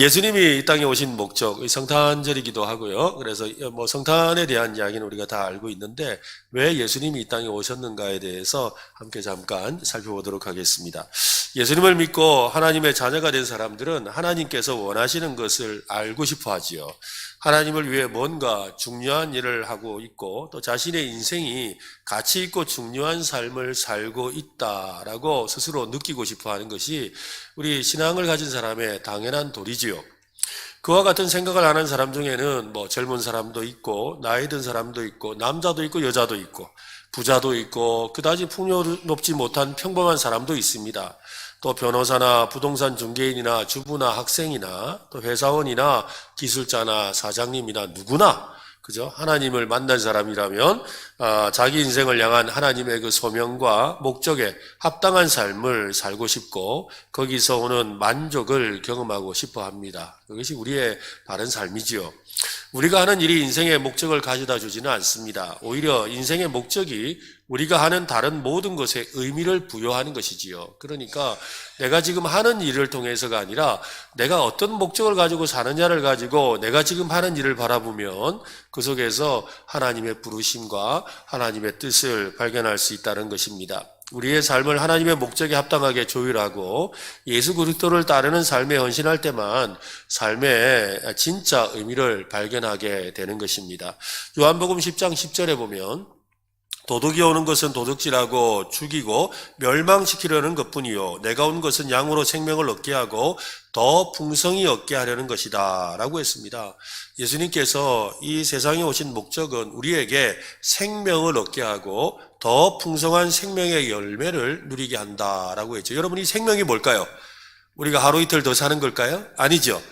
예수님이 이 땅에 오신 목적, 성탄절이기도 하고요. 그래서 뭐 성탄에 대한 이야기는 우리가 다 알고 있는데 왜 예수님이 이 땅에 오셨는가에 대해서 함께 잠깐 살펴보도록 하겠습니다. 예수님을 믿고 하나님의 자녀가 된 사람들은 하나님께서 원하시는 것을 알고 싶어 하지요. 하나님을 위해 뭔가 중요한 일을 하고 있고 또 자신의 인생이 가치 있고 중요한 삶을 살고 있다라고 스스로 느끼고 싶어 하는 것이 우리 신앙을 가진 사람의 당연한 도리지요. 그와 같은 생각을 하는 사람 중에는 뭐 젊은 사람도 있고 나이 든 사람도 있고 남자도 있고 여자도 있고 부자도 있고 그다지 풍요롭지 못한 평범한 사람도 있습니다. 또 변호사나 부동산 중개인이나 주부나 학생이나 또 회사원이나 기술자나 사장님이나 누구나 그죠? 하나님을 만난 사람이라면 자기 인생을 향한 하나님의 그 소명과 목적에 합당한 삶을 살고 싶고 거기서 오는 만족을 경험하고 싶어 합니다. 그것이 우리의 바른 삶이지요. 우리가 하는 일이 인생의 목적을 가져다 주지는 않습니다. 오히려 인생의 목적이 우리가 하는 다른 모든 것에 의미를 부여하는 것이지요. 그러니까 내가 지금 하는 일을 통해서가 아니라 내가 어떤 목적을 가지고 사느냐를 가지고 내가 지금 하는 일을 바라보면 그 속에서 하나님의 부르심과 하나님의 뜻을 발견할 수 있다는 것입니다. 우리의 삶을 하나님의 목적에 합당하게 조율하고 예수 그리스도를 따르는 삶에 헌신할 때만 삶의 진짜 의미를 발견하게 되는 것입니다. 요한복음 10장 10절에 보면 도둑이 오는 것은 도둑질하고 죽이고 멸망시키려는 것뿐이요 내가 온 것은 양으로 생명을 얻게 하고 더 풍성히 얻게 하려는 것이다 라고 했습니다. 예수님께서 이 세상에 오신 목적은 우리에게 생명을 얻게 하고 더 풍성한 생명의 열매를 누리게 한다라고 했죠. 여러분, 이 생명이 뭘까요? 우리가 하루 이틀 더 사는 걸까요? 아니죠.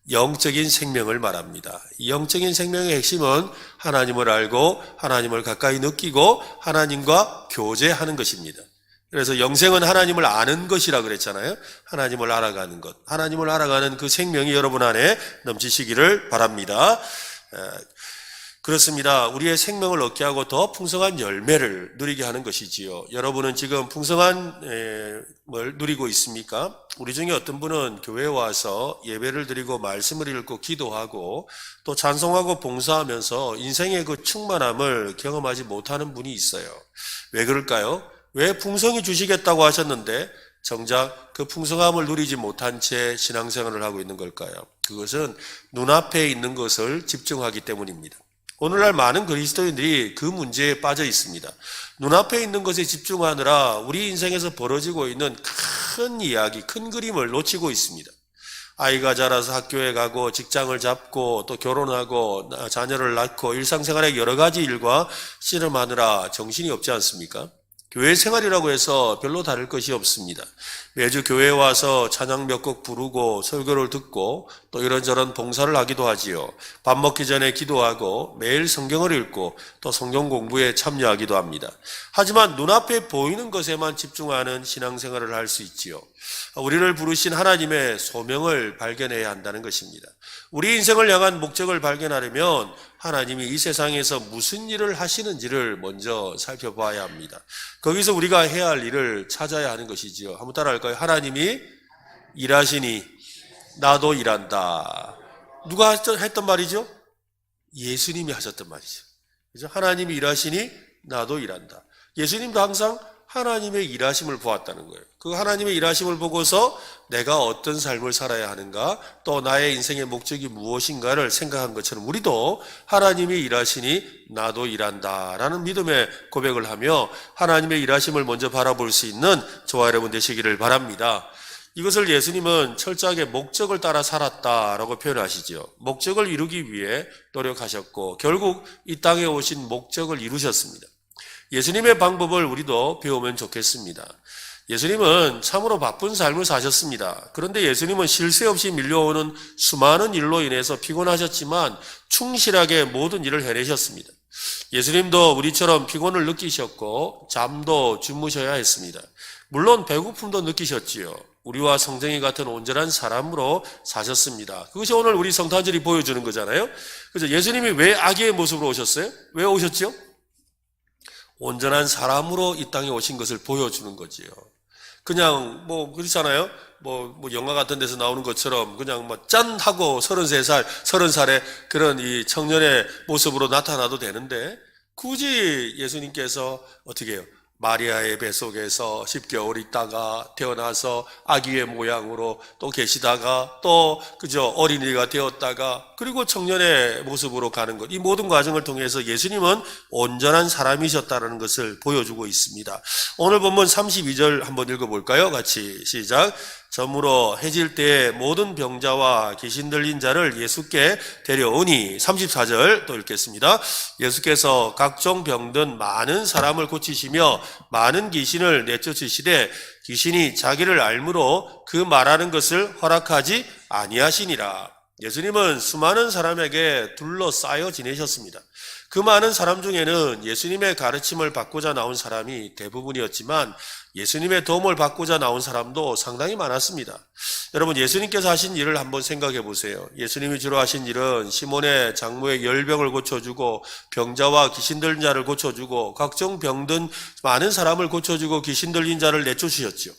영적인 생명을 말합니다. 이 영적인 생명의 핵심은 하나님을 알고 하나님을 가까이 느끼고 하나님과 교제하는 것입니다. 그래서 영생은 하나님을 아는 것이라 그랬잖아요. 하나님을 알아가는 것. 하나님을 알아가는 그 생명이 여러분 안에 넘치시기를 바랍니다. 그렇습니다. 우리의 생명을 얻게 하고 더 풍성한 열매를 누리게 하는 것이지요. 여러분은 지금 풍성한 뭘 누리고 있습니까? 우리 중에 어떤 분은 교회에 와서 예배를 드리고 말씀을 읽고 기도하고 또 찬송하고 봉사하면서 인생의 그 충만함을 경험하지 못하는 분이 있어요. 왜 그럴까요? 왜 풍성히 주시겠다고 하셨는데 정작 그 풍성함을 누리지 못한 채 신앙생활을 하고 있는 걸까요? 그것은 눈앞에 있는 것을 집중하기 때문입니다. 오늘날 많은 그리스도인들이 그 문제에 빠져 있습니다. 눈앞에 있는 것에 집중하느라 우리 인생에서 벌어지고 있는 큰 이야기, 큰 그림을 놓치고 있습니다. 아이가 자라서 학교에 가고 직장을 잡고 또 결혼하고 자녀를 낳고 일상생활의 여러 가지 일과 씨름하느라 정신이 없지 않습니까? 교회 생활이라고 해서 별로 다를 것이 없습니다. 매주 교회에 와서 찬양 몇 곡 부르고 설교를 듣고 또 이런저런 봉사를 하기도 하지요. 밥 먹기 전에 기도하고 매일 성경을 읽고 또 성경 공부에 참여하기도 합니다. 하지만 눈앞에 보이는 것에만 집중하는 신앙생활을 할 수 있지요. 우리를 부르신 하나님의 소명을 발견해야 한다는 것입니다. 우리 인생을 향한 목적을 발견하려면 하나님이 이 세상에서 무슨 일을 하시는지를 먼저 살펴봐야 합니다. 거기서 우리가 해야 할 일을 찾아야 하는 것이지요. 한번 따라할까요? 하나님이 일하시니 나도 일한다. 누가 했던 말이죠? 예수님이 하셨던 말이죠. 그죠? 하나님이 일하시니 나도 일한다. 예수님도 항상 하나님의 일하심을 보았다는 거예요. 그 하나님의 일하심을 보고서 내가 어떤 삶을 살아야 하는가, 또 나의 인생의 목적이 무엇인가를 생각한 것처럼 우리도 하나님이 일하시니 나도 일한다라는 믿음의 고백을 하며 하나님의 일하심을 먼저 바라볼 수 있는 저와 여러분 되시기를 바랍니다. 이것을 예수님은 철저하게 목적을 따라 살았다라고 표현하시죠. 목적을 이루기 위해 노력하셨고 결국 이 땅에 오신 목적을 이루셨습니다. 예수님의 방법을 우리도 배우면 좋겠습니다. 예수님은 참으로 바쁜 삶을 사셨습니다. 그런데 예수님은 쉴 새 없이 밀려오는 수많은 일로 인해서 피곤하셨지만 충실하게 모든 일을 해내셨습니다. 예수님도 우리처럼 피곤을 느끼셨고 잠도 주무셔야 했습니다. 물론 배고픔도 느끼셨지요. 우리와 성정이 같은 온전한 사람으로 사셨습니다. 그것이 오늘 우리 성탄절이 보여주는 거잖아요. 그래서 예수님이 왜 아기의 모습으로 오셨어요? 왜 오셨죠? 온전한 사람으로 이 땅에 오신 것을 보여주는 거지요. 그냥 뭐 그렇잖아요. 뭐 영화 같은 데서 나오는 것처럼 그냥 뭐 짠 하고 33살, 30살의 그런 이 청년의 모습으로 나타나도 되는데 굳이 예수님께서 어떻게 해요? 마리아의 뱃속에서 10개월 있다가 태어나서 아기의 모양으로 또 계시다가 또 그저 어린이가 되었다가 그리고 청년의 모습으로 가는 것. 이 모든 과정을 통해서 예수님은 온전한 사람이셨다는 것을 보여주고 있습니다. 오늘 본문 32절 한번 읽어볼까요? 같이 시작. 저물어 해질 때에 모든 병자와 귀신 들린 자를 예수께 데려오니 34절 또 읽겠습니다. 예수께서 각종 병든 많은 사람을 고치시며 많은 귀신을 내쫓으시되 귀신이 자기를 알므로 그 말하는 것을 허락하지 아니하시니라. 예수님은 수많은 사람에게 둘러싸여 지내셨습니다. 그 많은 사람 중에는 예수님의 가르침을 받고자 나온 사람이 대부분이었지만 예수님의 도움을 받고자 나온 사람도 상당히 많았습니다. 여러분, 예수님께서 하신 일을 한번 생각해 보세요. 예수님이 주로 하신 일은 시몬의 장모의 열병을 고쳐주고 병자와 귀신 들린 자를 고쳐주고 각종 병든 많은 사람을 고쳐주고 귀신 들린 자를 내쫓으셨죠.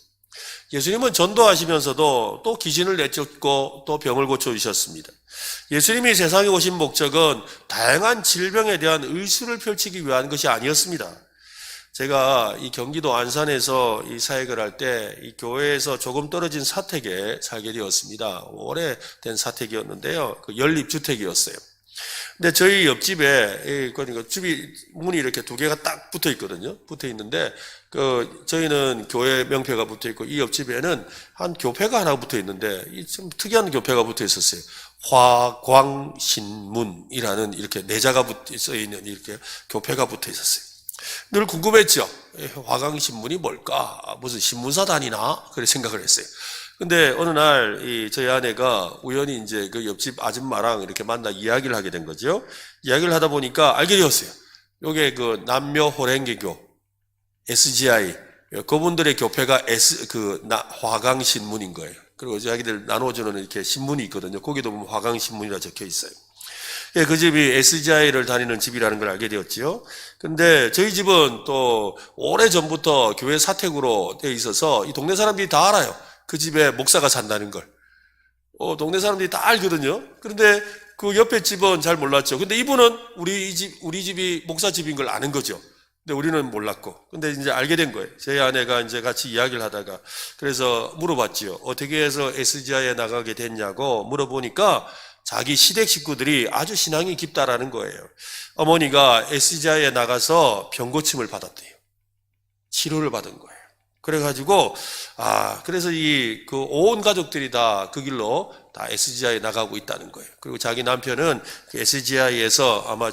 예수님은 전도하시면서도 또 귀신을 내쫓고 또 병을 고쳐주셨습니다. 예수님이 세상에 오신 목적은 다양한 질병에 대한 의술을 펼치기 위한 것이 아니었습니다. 제가 이 경기도 안산에서 이 사역을 할 때 이 교회에서 조금 떨어진 사택에 살게 되었습니다. 오래된 사택이었는데요. 그 연립주택이었어요. 근데 저희 옆집에, 그러니까 집이 문이 이렇게 두 개가 딱 붙어 있거든요. 붙어 있는데, 저희는 교회 명패가 붙어 있고, 이 옆집에는 한 교패가 하나 붙어 있는데, 이 좀 특이한 교패가 붙어 있었어요. 화광신문이라는 이렇게 내자가 써 있는 이렇게 교패가 붙어 있었어요. 늘 궁금했죠. 화광신문이 뭘까? 무슨 신문사 다니나? 그래 생각을 했어요. 근데 어느 날 저희 아내가 우연히 이제 그 옆집 아줌마랑 이렇게 만나 이야기를 하게 된 거죠. 이야기를 하다 보니까 알게 되었어요. 요게 그 남묘 호랭개교 SGI 그분들의 교패가 화강신문인 거예요. 그리고 자기들 나눠주는 이렇게 신문이 있거든요. 거기도 보면 화강신문이라 적혀 있어요. 예, 그 집이 SGI를 다니는 집이라는 걸 알게 되었지요. 근데 저희 집은 또 오래전부터 교회 사택으로 되어 있어서 이 동네 사람들이 다 알아요. 그 집에 목사가 산다는 걸. 동네 사람들이 다 알거든요. 그런데 그 옆에 집은 잘 몰랐죠. 근데 이분은 우리 집이 목사 집인 걸 아는 거죠. 근데 우리는 몰랐고. 근데 이제 알게 된 거예요. 제 아내가 이제 같이 이야기를 하다가. 그래서 물어봤지요. 어떻게 해서 SGI에 나가게 됐냐고 물어보니까 자기 시댁 식구들이 아주 신앙이 깊다라는 거예요. 어머니가 SGI에 나가서 병고침을 받았대요. 치료를 받은 거예요. 그래가지고, 그래서 온 가족들이 다 그 길로 다 SGI에 나가고 있다는 거예요. 그리고 자기 남편은 그 SGI에서 아마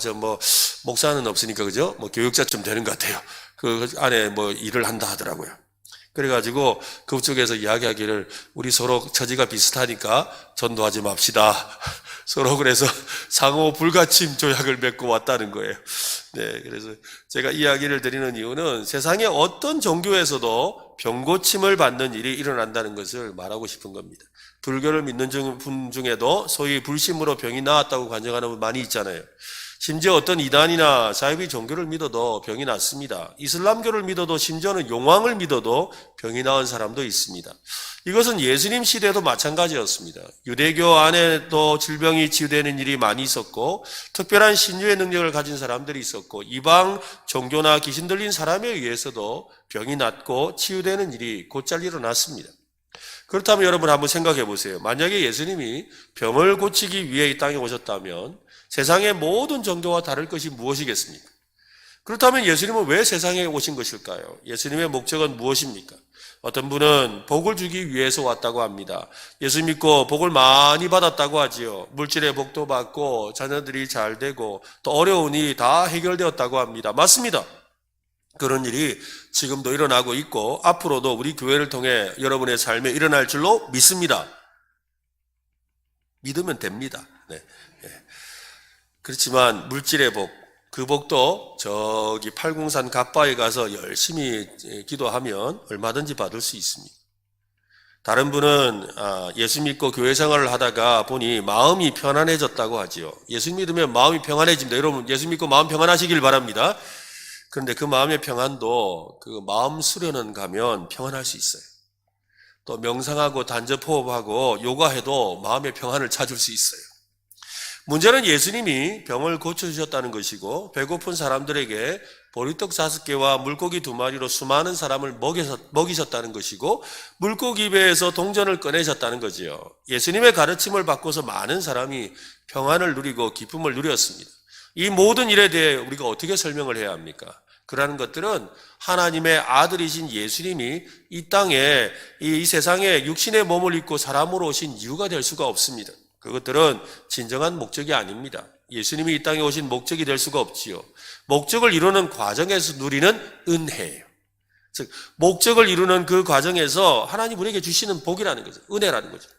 목사는 없으니까, 그죠? 교육자 좀 되는 것 같아요. 그 안에 일을 한다 하더라고요. 그래가지고 그쪽에서 이야기하기를 우리 서로 처지가 비슷하니까 전도하지 맙시다. 서로 그래서 상호 불가침 조약을 맺고 왔다는 거예요. 네, 그래서 제가 이야기를 드리는 이유는 세상의 어떤 종교에서도 병고침을 받는 일이 일어난다는 것을 말하고 싶은 겁니다. 불교를 믿는 분 중에도 소위 불심으로 병이 나았다고 관정하는 분 많이 있잖아요. 심지어 어떤 이단이나 자유주의 종교를 믿어도 병이 낫습니다. 이슬람교를 믿어도 심지어는 용왕을 믿어도 병이 나은 사람도 있습니다. 이것은 예수님 시대도 마찬가지였습니다. 유대교 안에도 질병이 치유되는 일이 많이 있었고 특별한 신유의 능력을 가진 사람들이 있었고 이방 종교나 귀신 들린 사람에 의해서도 병이 낫고 치유되는 일이 곧잘 일어났습니다. 그렇다면 여러분 한번 생각해 보세요. 만약에 예수님이 병을 고치기 위해 이 땅에 오셨다면 세상의 모든 종교와 다를 것이 무엇이겠습니까? 그렇다면 예수님은 왜 세상에 오신 것일까요? 예수님의 목적은 무엇입니까? 어떤 분은 복을 주기 위해서 왔다고 합니다. 예수 믿고 복을 많이 받았다고 하지요. 물질의 복도 받고 자녀들이 잘 되고 또 어려운 일이 다 해결되었다고 합니다. 맞습니다. 그런 일이 지금도 일어나고 있고 앞으로도 우리 교회를 통해 여러분의 삶에 일어날 줄로 믿습니다. 믿으면 됩니다. 네. 그렇지만 물질의 복, 그 복도 저기 팔궁산 갓바에 가서 열심히 기도하면 얼마든지 받을 수 있습니다. 다른 분은 예수 믿고 교회 생활을 하다가 보니 마음이 편안해졌다고 하지요. 예수 믿으면 마음이 평안해집니다. 여러분 예수 믿고 마음 평안하시길 바랍니다. 그런데 그 마음의 평안도 그 마음 수련원 가면 평안할 수 있어요. 또 명상하고 단접 호흡하고 요가해도 마음의 평안을 찾을 수 있어요. 문제는 예수님이 병을 고쳐주셨다는 것이고 배고픈 사람들에게 보리떡 5개와 물고기 2마리로 수많은 사람을 먹이셨다는 것이고 물고기 배에서 동전을 꺼내셨다는 거지요. 예수님의 가르침을 받고서 많은 사람이 평안을 누리고 기쁨을 누렸습니다. 이 모든 일에 대해 우리가 어떻게 설명을 해야 합니까? 그러한 것들은 하나님의 아들이신 예수님이 이 땅에 이 세상에 육신의 몸을 입고 사람으로 오신 이유가 될 수가 없습니다. 그것들은 진정한 목적이 아닙니다. 예수님이 이 땅에 오신 목적이 될 수가 없지요. 목적을 이루는 과정에서 누리는 은혜예요. 즉 목적을 이루는 그 과정에서 하나님 우리에게 주시는 복이라는 거죠. 은혜라는 거죠.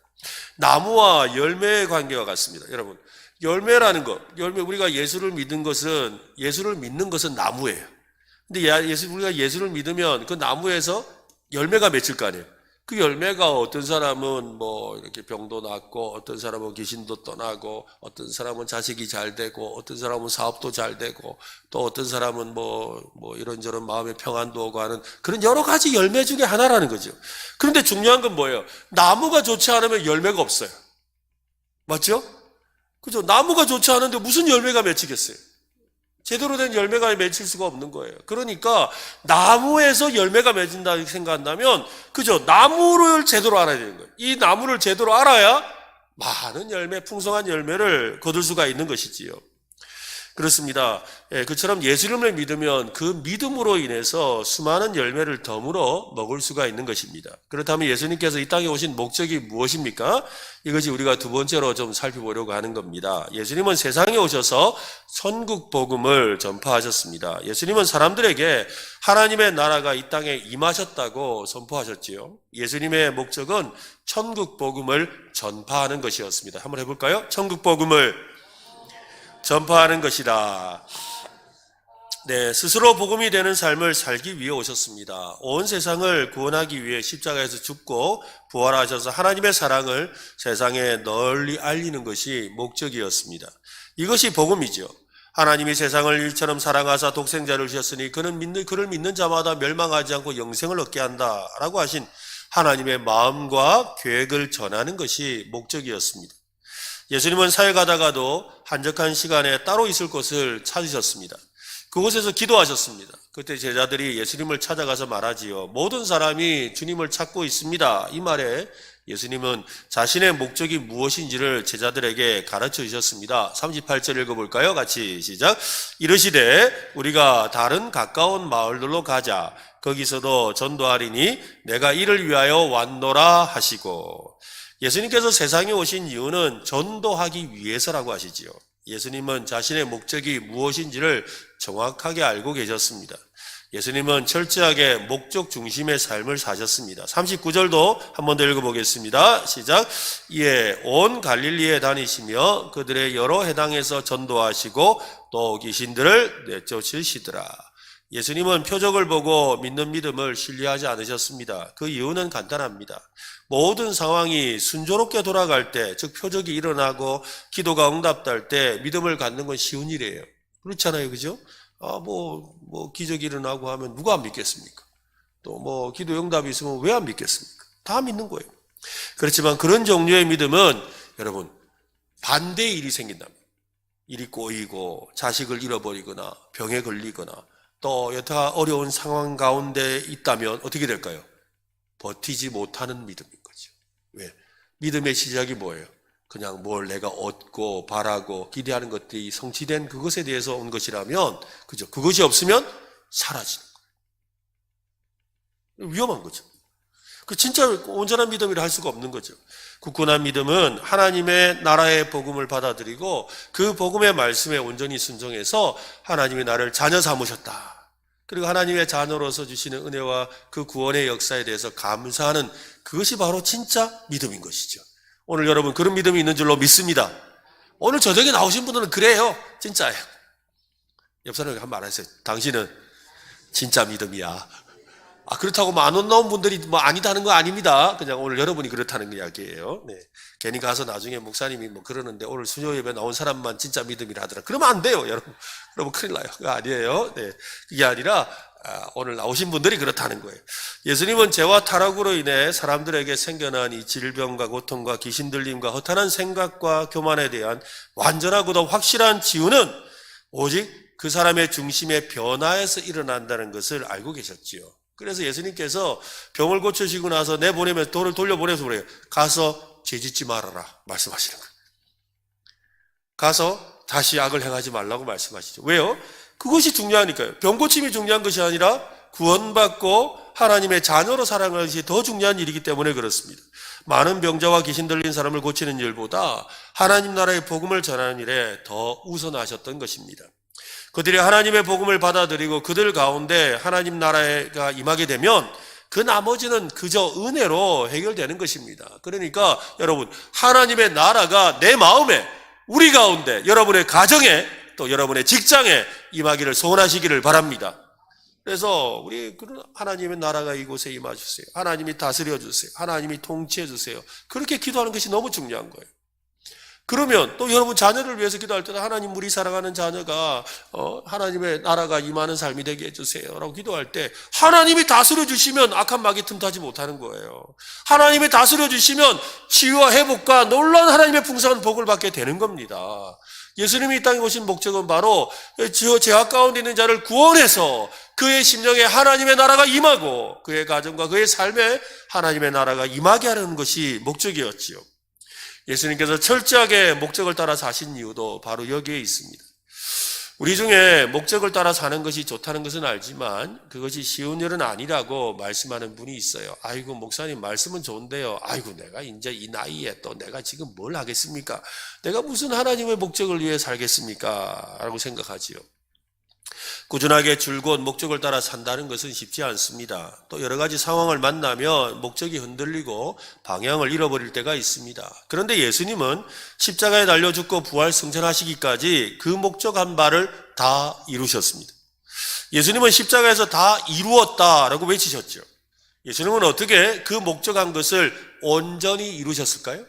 나무와 열매의 관계와 같습니다. 여러분, 열매라는 것, 우리가 예수를 믿는 것은 나무예요. 근데 우리가 예수를 믿으면 그 나무에서 열매가 맺힐 거 아니에요. 그 열매가 어떤 사람은 뭐 이렇게 병도 낫고 어떤 사람은 귀신도 떠나고 어떤 사람은 자식이 잘 되고 어떤 사람은 사업도 잘 되고 또 어떤 사람은 뭐 이런저런 마음의 평안도 오고 하는 그런 여러 가지 열매 중에 하나라는 거죠. 그런데 중요한 건 뭐예요? 나무가 좋지 않으면 열매가 없어요. 맞죠? 그죠? 나무가 좋지 않은데 무슨 열매가 맺히겠어요? 제대로 된 열매가 맺힐 수가 없는 거예요. 그러니까 나무에서 열매가 맺힌다 생각한다면 그죠? 나무를 제대로 알아야 되는 거예요. 이 나무를 제대로 알아야 많은 열매, 풍성한 열매를 거둘 수가 있는 것이지요. 그렇습니다. 그처럼 예수님을 믿으면 그 믿음으로 인해서 수많은 열매를 덤으로 먹을 수가 있는 것입니다. 그렇다면 예수님께서 이 땅에 오신 목적이 무엇입니까? 이것이 우리가 두 번째로 좀 살펴보려고 하는 겁니다. 예수님은 세상에 오셔서 천국 복음을 전파하셨습니다. 예수님은 사람들에게 하나님의 나라가 이 땅에 임하셨다고 선포하셨지요. 예수님의 목적은 천국 복음을 전파하는 것이었습니다. 한번 해볼까요? 천국 복음을 전파하는 것이다. 네, 스스로 복음이 되는 삶을 살기 위해 오셨습니다. 온 세상을 구원하기 위해 십자가에서 죽고 부활하셔서 하나님의 사랑을 세상에 널리 알리는 것이 목적이었습니다. 이것이 복음이죠. 하나님이 세상을 일처럼 사랑하사 독생자를 주셨으니 그를 믿는 자마다 멸망하지 않고 영생을 얻게 한다라고 하신 하나님의 마음과 계획을 전하는 것이 목적이었습니다. 예수님은 사회 가다가도 한적한 시간에 따로 있을 곳을 찾으셨습니다. 그곳에서 기도하셨습니다. 그때 제자들이 예수님을 찾아가서 말하지요. 모든 사람이 주님을 찾고 있습니다. 이 말에 예수님은 자신의 목적이 무엇인지를 제자들에게 가르쳐 주셨습니다. 38절 읽어볼까요? 같이 시작. 이르시되 우리가 다른 가까운 마을들로 가자. 거기서도 전도하리니 내가 이를 위하여 왔노라 하시고. 예수님께서 세상에 오신 이유는 전도하기 위해서라고 하시지요. 예수님은 자신의 목적이 무엇인지를 정확하게 알고 계셨습니다. 예수님은 철저하게 목적 중심의 삶을 사셨습니다. 39절도 한 번 더 읽어보겠습니다. 시작. 이에 온 갈릴리에 다니시며 그들의 여러 해당에서 전도하시고 또 귀신들을 내쫓으시더라. 예수님은 표적을 보고 믿는 믿음을 신뢰하지 않으셨습니다. 그 이유는 간단합니다. 모든 상황이 순조롭게 돌아갈 때, 즉 표적이 일어나고 기도가 응답될 때 믿음을 갖는 건 쉬운 일이에요. 그렇잖아요, 그죠? 기적이 일어나고 하면 누가 안 믿겠습니까? 또 기도 응답이 있으면 왜 안 믿겠습니까? 다 믿는 거예요. 그렇지만 그런 종류의 믿음은 여러분 반대의 일이 생긴다면, 일이 꼬이고 자식을 잃어버리거나 병에 걸리거나 또 여타 어려운 상황 가운데 있다면 어떻게 될까요? 버티지 못하는 믿음인 거죠. 왜? 믿음의 시작이 뭐예요? 그냥 뭘 내가 얻고 바라고 기대하는 것들이 성취된 그것에 대해서 온 것이라면, 그죠? 그것이 없으면 사라지는 거예요. 위험한 거죠. 그 진짜 온전한 믿음이라 할 수가 없는 거죠. 굳건한 믿음은 하나님의 나라의 복음을 받아들이고 그 복음의 말씀에 온전히 순종해서 하나님이 나를 자녀 삼으셨다. 그리고 하나님의 자녀로서 주시는 은혜와 그 구원의 역사에 대해서 감사하는 그것이 바로 진짜 믿음인 것이죠. 오늘 여러분 그런 믿음이 있는 줄로 믿습니다. 오늘 저녁에 나오신 분들은 그래요. 진짜예요. 옆 사람에게 한번 말하세요. 당신은 진짜 믿음이야. 그렇다고 안 나온 분들이 아니다는 거 아닙니다. 그냥 오늘 여러분이 그렇다는 이야기예요. 네. 괜히 가서 나중에 목사님이 그러는데 오늘 수요 예배 나온 사람만 진짜 믿음이라 하더라. 그러면 안 돼요, 여러분. 여러분 큰일 나요. 그거 아니에요. 네. 그게 아니라 오늘 나오신 분들이 그렇다는 거예요. 예수님은 죄와 타락으로 인해 사람들에게 생겨난 이 질병과 고통과 귀신 들림과 허탄한 생각과 교만에 대한 완전하고도 확실한 치유는 오직 그 사람의 중심의 변화에서 일어난다는 것을 알고 계셨지요. 그래서 예수님께서 병을 고쳐시고 나서 내보내면 돌을 돌려보내서 그래요. 가서 죄짓지 말아라 말씀하시는 거예요. 가서 다시 악을 행하지 말라고 말씀하시죠. 왜요? 그것이 중요하니까요. 병 고침이 중요한 것이 아니라 구원받고 하나님의 자녀로 살아가는 것이 더 중요한 일이기 때문에 그렇습니다. 많은 병자와 귀신 들린 사람을 고치는 일보다 하나님 나라의 복음을 전하는 일에 더 우선하셨던 것입니다. 그들이 하나님의 복음을 받아들이고 그들 가운데 하나님 나라가 임하게 되면 그 나머지는 그저 은혜로 해결되는 것입니다. 그러니까 여러분, 하나님의 나라가 내 마음에, 우리 가운데, 여러분의 가정에, 또 여러분의 직장에 임하기를 소원하시기를 바랍니다. 그래서 우리 하나님의 나라가 이곳에 임하주세요. 하나님이 다스려 주세요. 하나님이 통치해 주세요. 그렇게 기도하는 것이 너무 중요한 거예요. 그러면 또 여러분 자녀를 위해서 기도할 때도 하나님, 우리 사랑하는 자녀가 하나님의 나라가 임하는 삶이 되게 해주세요 라고 기도할 때 하나님이 다스려 주시면 악한 마귀 틈타지 못하는 거예요. 하나님이 다스려 주시면 치유와 회복과 놀라운 하나님의 풍성한 복을 받게 되는 겁니다. 예수님이 이 땅에 오신 목적은 바로 죄악 가운데 있는 자를 구원해서 그의 심령에 하나님의 나라가 임하고 그의 가정과 그의 삶에 하나님의 나라가 임하게 하려는 것이 목적이었지요. 예수님께서 철저하게 목적을 따라 사신 이유도 바로 여기에 있습니다. 우리 중에 목적을 따라 사는 것이 좋다는 것은 알지만 그것이 쉬운 일은 아니라고 말씀하는 분이 있어요. 아이고 목사님 말씀은 좋은데요. 아이고 내가 이제 이 나이에 또 내가 지금 뭘 하겠습니까? 내가 무슨 하나님의 목적을 위해 살겠습니까? 라고 생각하지요. 꾸준하게 줄곧 목적을 따라 산다는 것은 쉽지 않습니다. 또 여러 가지 상황을 만나면 목적이 흔들리고 방향을 잃어버릴 때가 있습니다. 그런데 예수님은 십자가에 달려 죽고 부활 승천하시기까지 그 목적한 바를 다 이루셨습니다. 예수님은 십자가에서 다 이루었다라고 외치셨죠. 예수님은 어떻게 그 목적한 것을 온전히 이루셨을까요?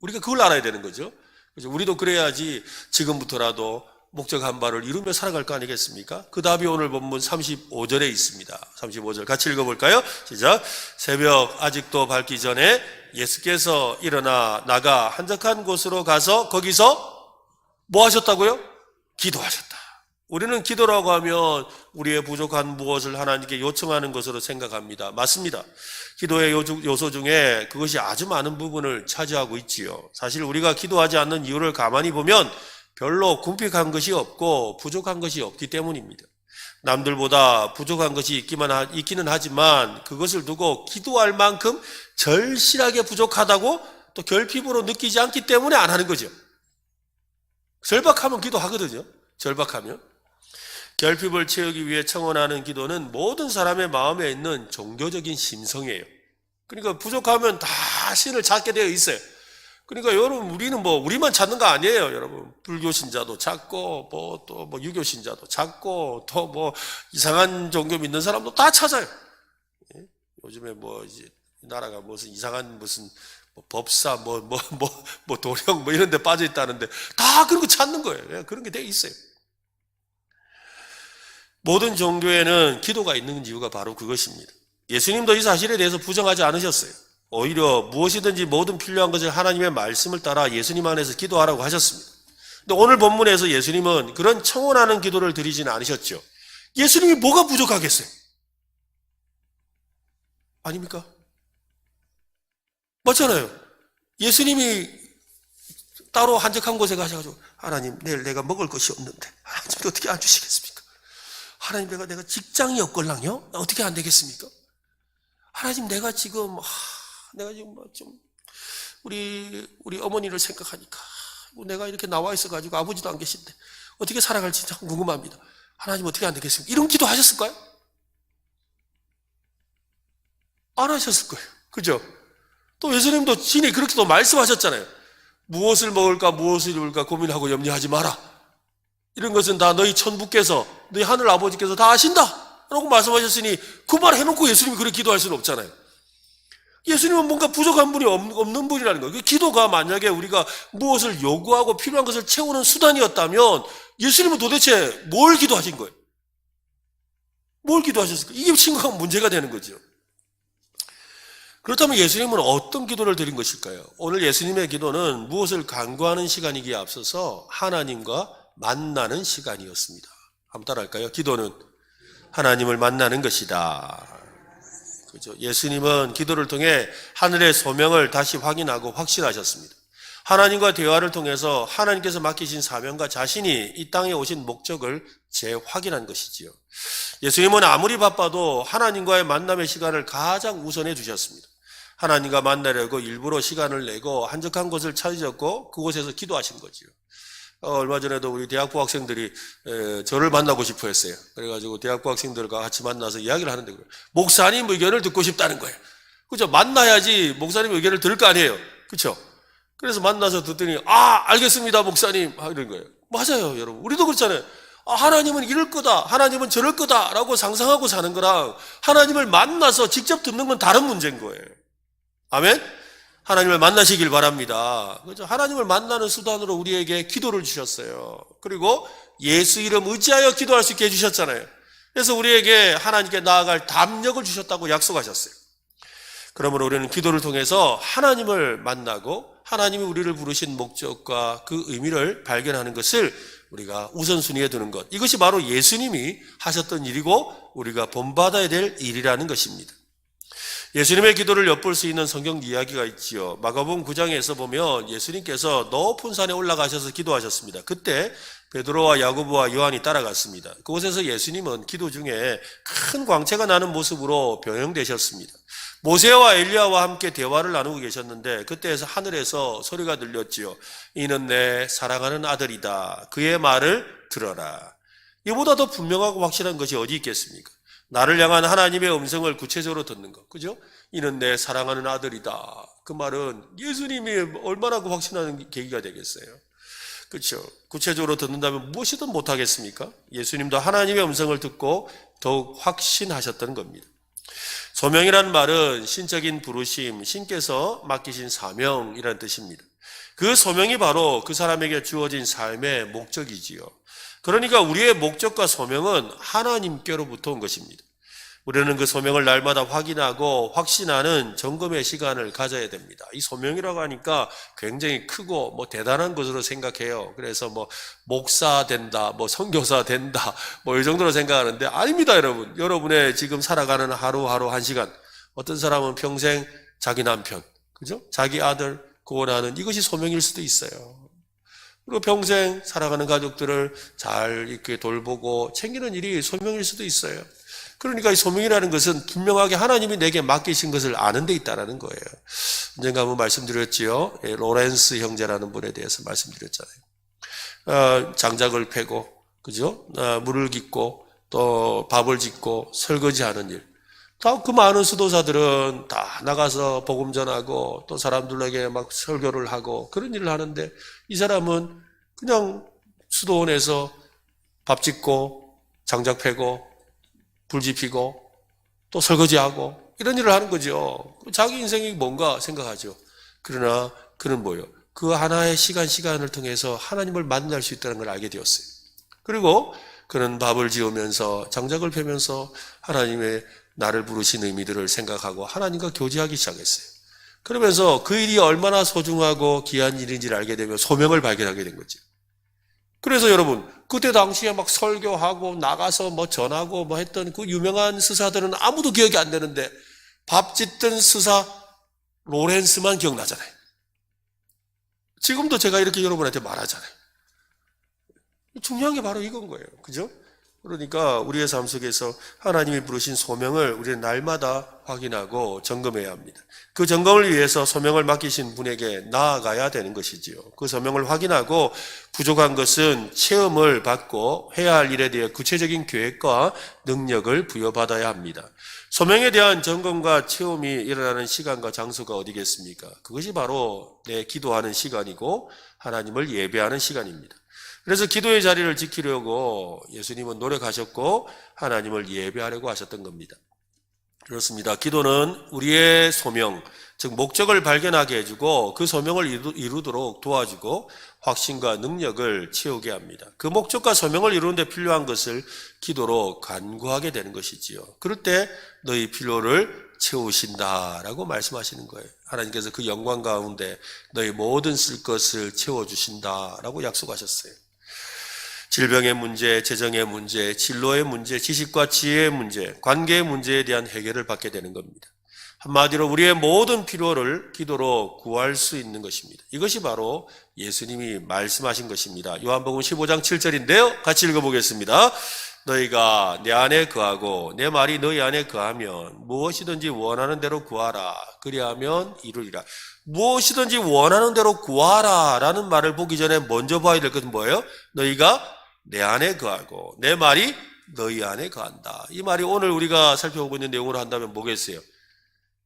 우리가 그걸 알아야 되는 거죠. 그래서 우리도 그래야지 지금부터라도 목적한 바를 이루며 살아갈 거 아니겠습니까? 그 답이 오늘 본문 35절에 있습니다. 35절 같이 읽어볼까요? 시작. 새벽 아직도 밝기 전에 예수께서 일어나 나가 한적한 곳으로 가서 거기서 뭐 하셨다고요? 기도하셨다. 우리는 기도라고 하면 우리의 부족한 무엇을 하나님께 요청하는 것으로 생각합니다. 맞습니다. 기도의 요소 중에 그것이 아주 많은 부분을 차지하고 있지요. 사실 우리가 기도하지 않는 이유를 가만히 보면 별로 궁핍한 것이 없고 부족한 것이 없기 때문입니다. 남들보다 부족한 것이 있기는 하지만 그것을 두고 기도할 만큼 절실하게 부족하다고 또 결핍으로 느끼지 않기 때문에 안 하는 거죠. 절박하면 기도하거든요. 절박하면. 결핍을 채우기 위해 청원하는 기도는 모든 사람의 마음에 있는 종교적인 심성이에요. 그러니까 부족하면 다 신을 찾게 되어 있어요. 그러니까 여러분 우리는 우리만 찾는 거 아니에요. 여러분 불교 신자도 찾고 또 유교 신자도 찾고 또 이상한 종교 믿는 사람도 다 찾아요. 예? 요즘에 이제 나라가 무슨 이상한 무슨 법사 도령 이런 데 빠져 있다는데 다 그런 거 찾는 거예요. 그런 게 돼 있어요. 모든 종교에는 기도가 있는 이유가 바로 그것입니다. 예수님도 이 사실에 대해서 부정하지 않으셨어요. 오히려 무엇이든지 모든 필요한 것을 하나님의 말씀을 따라 예수님 안에서 기도하라고 하셨습니다. 근데 오늘 본문에서 예수님은 그런 청원하는 기도를 드리지는 않으셨죠. 예수님이 뭐가 부족하겠어요? 아닙니까? 맞잖아요. 예수님이 따로 한적한 곳에 가셔가지고 하나님 내일 내가 먹을 것이 없는데 하나님 어떻게 안 주시겠습니까? 하나님 내가 직장이 없걸랑요? 어떻게 안 되겠습니까? 하나님 내가 지금 좀 우리 어머니를 생각하니까 내가 이렇게 나와 있어가지고 아버지도 안 계신데 어떻게 살아갈지 참 궁금합니다. 하나님 어떻게 안 되겠습니까? 이런 기도 하셨을까요? 안 하셨을 거예요. 그죠? 또 예수님도 진히 그렇게 또 말씀하셨잖아요. 무엇을 먹을까 무엇을 입을까 고민하고 염려하지 마라. 이런 것은 다 너희 천부께서 너희 하늘 아버지께서 다 아신다 라고 말씀하셨으니 그 말 해놓고 예수님이 그렇게 기도할 수는 없잖아요. 예수님은 뭔가 부족한 분이 없는 분이라는 거예요. 기도가 만약에 우리가 무엇을 요구하고 필요한 것을 채우는 수단이었다면 예수님은 도대체 뭘 기도하신 거예요? 뭘 기도하셨을까? 이게 심각한 문제가 되는 거죠. 그렇다면 예수님은 어떤 기도를 드린 것일까요? 오늘 예수님의 기도는 무엇을 간구하는 시간이기에 앞서서 하나님과 만나는 시간이었습니다. 한번 따라할까요? 기도는 하나님을 만나는 것이다. 그죠? 예수님은 기도를 통해 하늘의 소명을 다시 확인하고 확신하셨습니다. 하나님과 대화를 통해서 하나님께서 맡기신 사명과 자신이 이 땅에 오신 목적을 재확인한 것이지요. 예수님은 아무리 바빠도 하나님과의 만남의 시간을 가장 우선해 두셨습니다. 하나님과 만나려고 일부러 시간을 내고 한적한 곳을 찾으셨고 그곳에서 기도하신 거지요. 얼마 전에도 우리 대학부 학생들이 저를 만나고 싶어 했어요. 그래가지고 대학부 학생들과 같이 만나서 이야기를 하는데 목사님 의견을 듣고 싶다는 거예요. 그죠? 만나야지 목사님 의견을 들을 거 아니에요. 그렇죠? 그래서 만나서 듣더니 알겠습니다 목사님 이런 거예요. 맞아요 여러분. 우리도 그렇잖아요. 하나님은 이럴 거다, 하나님은 저럴 거다 라고 상상하고 사는 거랑 하나님을 만나서 직접 듣는 건 다른 문제인 거예요. 아멘? 하나님을 만나시길 바랍니다. 그죠? 하나님을 만나는 수단으로 우리에게 기도를 주셨어요. 그리고 예수 이름 의지하여 기도할 수 있게 해주셨잖아요. 그래서 우리에게 하나님께 나아갈 담력을 주셨다고 약속하셨어요. 그러므로 우리는 기도를 통해서 하나님을 만나고 하나님이 우리를 부르신 목적과 그 의미를 발견하는 것을 우리가 우선순위에 두는 것. 이것이 바로 예수님이 하셨던 일이고 우리가 본받아야 될 일이라는 것입니다. 예수님의 기도를 엿볼 수 있는 성경 이야기가 있지요. 마가복음 9장에서 보면 예수님께서 높은 산에 올라가셔서 기도하셨습니다. 그때 베드로와 야고보와 요한이 따라갔습니다. 그곳에서 예수님은 기도 중에 큰 광채가 나는 모습으로 변형되셨습니다. 모세와 엘리야와 함께 대화를 나누고 계셨는데 그때에서 하늘에서 소리가 들렸지요. 이는 내 사랑하는 아들이다. 그의 말을 들어라. 이보다 더 분명하고 확실한 것이 어디 있겠습니까? 나를 향한 하나님의 음성을 구체적으로 듣는 것. 그죠? 이는 내 사랑하는 아들이다. 그 말은 예수님이 얼마나 확신하는 계기가 되겠어요. 그렇죠? 구체적으로 듣는다면 무엇이든 못하겠습니까? 예수님도 하나님의 음성을 듣고 더욱 확신하셨던 겁니다. 소명이라는 말은 신적인 부르심, 신께서 맡기신 사명이라는 뜻입니다. 그 소명이 바로 그 사람에게 주어진 삶의 목적이지요. 그러니까 우리의 목적과 소명은 하나님께로부터 온 것입니다. 우리는 그 소명을 날마다 확인하고 확신하는 점검의 시간을 가져야 됩니다. 이 소명이라고 하니까 굉장히 크고 대단한 것으로 생각해요. 그래서 목사 된다, 선교사 된다, 이 정도로 생각하는데 아닙니다, 여러분. 여러분의 지금 살아가는 하루하루 한 시간, 어떤 사람은 평생 자기 남편, 그죠? 자기 아들 구원하는 이것이 소명일 수도 있어요. 그리고 평생 살아가는 가족들을 잘 이렇게 돌보고 챙기는 일이 소명일 수도 있어요. 그러니까 이 소명이라는 것은 분명하게 하나님이 내게 맡기신 것을 아는 데 있다는 거예요. 언젠가 한번 말씀드렸지요. 로렌스 형제라는 분에 대해서 말씀드렸잖아요. 장작을 패고, 그죠? 물을 깃고, 또 밥을 짓고, 설거지하는 일. 다 그 많은 수도사들은 다 나가서 복음 전하고, 또 사람들에게 막 설교를 하고, 그런 일을 하는데, 이 사람은 그냥 수도원에서 밥 짓고, 장작 패고, 불 지피고 또 설거지하고 이런 일을 하는 거죠. 자기 인생이 뭔가 생각하죠. 그러나 그는 뭐예요? 그 하나의 시간을 통해서 하나님을 만날 수 있다는 걸 알게 되었어요. 그리고 그는 밥을 지으면서 장작을 펴면서 하나님의 나를 부르신 의미들을 생각하고 하나님과 교제하기 시작했어요. 그러면서 그 일이 얼마나 소중하고 귀한 일인지를 알게 되며 소명을 발견하게 된 거죠. 그래서 여러분, 그때 당시에 막 설교하고 나가서 전하고 했던 그 유명한 스사들은 아무도 기억이 안 되는데 밥 짓던 스사 로렌스만 기억나잖아요. 지금도 제가 이렇게 여러분한테 말하잖아요. 중요한 게 바로 이건 거예요. 그죠? 그러니까 우리의 삶 속에서 하나님이 부르신 소명을 우리는 날마다 확인하고 점검해야 합니다. 그 점검을 위해서 소명을 맡기신 분에게 나아가야 되는 것이지요. 그 소명을 확인하고 부족한 것은 체험을 받고 해야 할 일에 대해 구체적인 계획과 능력을 부여받아야 합니다. 소명에 대한 점검과 체험이 일어나는 시간과 장소가 어디겠습니까? 그것이 바로 내 기도하는 시간이고 하나님을 예배하는 시간입니다. 그래서 기도의 자리를 지키려고 예수님은 노력하셨고 하나님을 예배하려고 하셨던 겁니다. 그렇습니다. 기도는 우리의 소명, 즉 목적을 발견하게 해주고 그 소명을 이루도록 도와주고 확신과 능력을 채우게 합니다. 그 목적과 소명을 이루는 데 필요한 것을 기도로 간구하게 되는 것이지요. 그럴 때 너희 필요를 채우신다라고 말씀하시는 거예요. 하나님께서 그 영광 가운데 너희 모든 쓸 것을 채워주신다라고 약속하셨어요. 질병의 문제, 재정의 문제, 진로의 문제, 지식과 지혜의 문제, 관계의 문제에 대한 해결을 받게 되는 겁니다. 한마디로 우리의 모든 필요를 기도로 구할 수 있는 것입니다. 이것이 바로 예수님이 말씀하신 것입니다. 요한복음 15장 7절인데요. 같이 읽어보겠습니다. 너희가 내 안에 거하고 내 말이 너희 안에 거하면 무엇이든지 원하는 대로 구하라. 그리하면 이루리라. 무엇이든지 원하는 대로 구하라 라는 말을 보기 전에 먼저 봐야 될 것은 뭐예요? 너희가 내 안에 거하고 내 말이 너희 안에 거한다. 이 말이 오늘 우리가 살펴보고 있는 내용으로 한다면 뭐겠어요?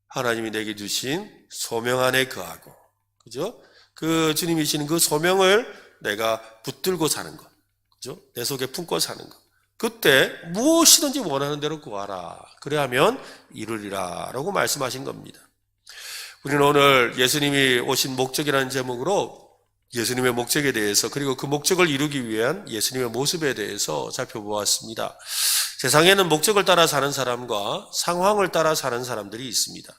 하나님이 내게 주신 소명 안에 거하고, 그죠? 그 주님이 주시는 그 소명을 내가 붙들고 사는 것, 그죠? 내 속에 품고 사는 것. 그때 무엇이든지 원하는 대로 구하라. 그래야면 이루리라. 라고 말씀하신 겁니다. 우리는 오늘 예수님이 오신 목적이라는 제목으로 예수님의 목적에 대해서 그리고 그 목적을 이루기 위한 예수님의 모습에 대해서 살펴보았습니다. 세상에는 목적을 따라 사는 사람과 상황을 따라 사는 사람들이 있습니다.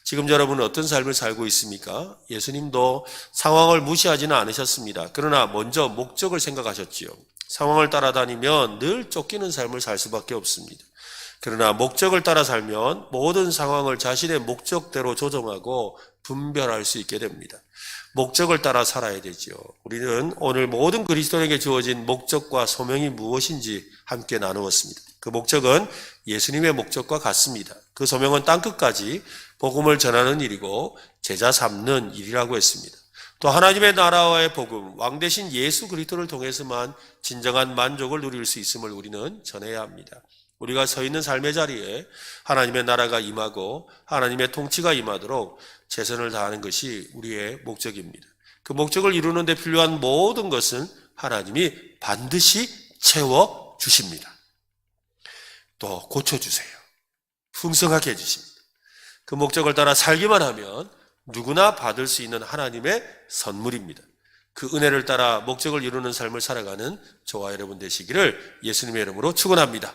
지금 여러분은 어떤 삶을 살고 있습니까? 예수님도 상황을 무시하지는 않으셨습니다. 그러나 먼저 목적을 생각하셨지요. 상황을 따라다니면 늘 쫓기는 삶을 살 수밖에 없습니다. 그러나 목적을 따라 살면 모든 상황을 자신의 목적대로 조정하고 분별할 수 있게 됩니다. 목적을 따라 살아야 되죠. 우리는 오늘 모든 그리스도인에게 주어진 목적과 소명이 무엇인지 함께 나누었습니다. 그 목적은 예수님의 목적과 같습니다. 그 소명은 땅끝까지 복음을 전하는 일이고 제자 삼는 일이라고 했습니다. 또 하나님의 나라와의 복음, 왕 대신 예수 그리스도를 통해서만 진정한 만족을 누릴 수 있음을 우리는 전해야 합니다. 우리가 서 있는 삶의 자리에 하나님의 나라가 임하고 하나님의 통치가 임하도록 최선을 다하는 것이 우리의 목적입니다. 그 목적을 이루는 데 필요한 모든 것은 하나님이 반드시 채워주십니다. 또 고쳐주세요. 풍성하게 해주십니다. 그 목적을 따라 살기만 하면 누구나 받을 수 있는 하나님의 선물입니다. 그 은혜를 따라 목적을 이루는 삶을 살아가는 저와 여러분 되시기를 예수님의 이름으로 축원합니다.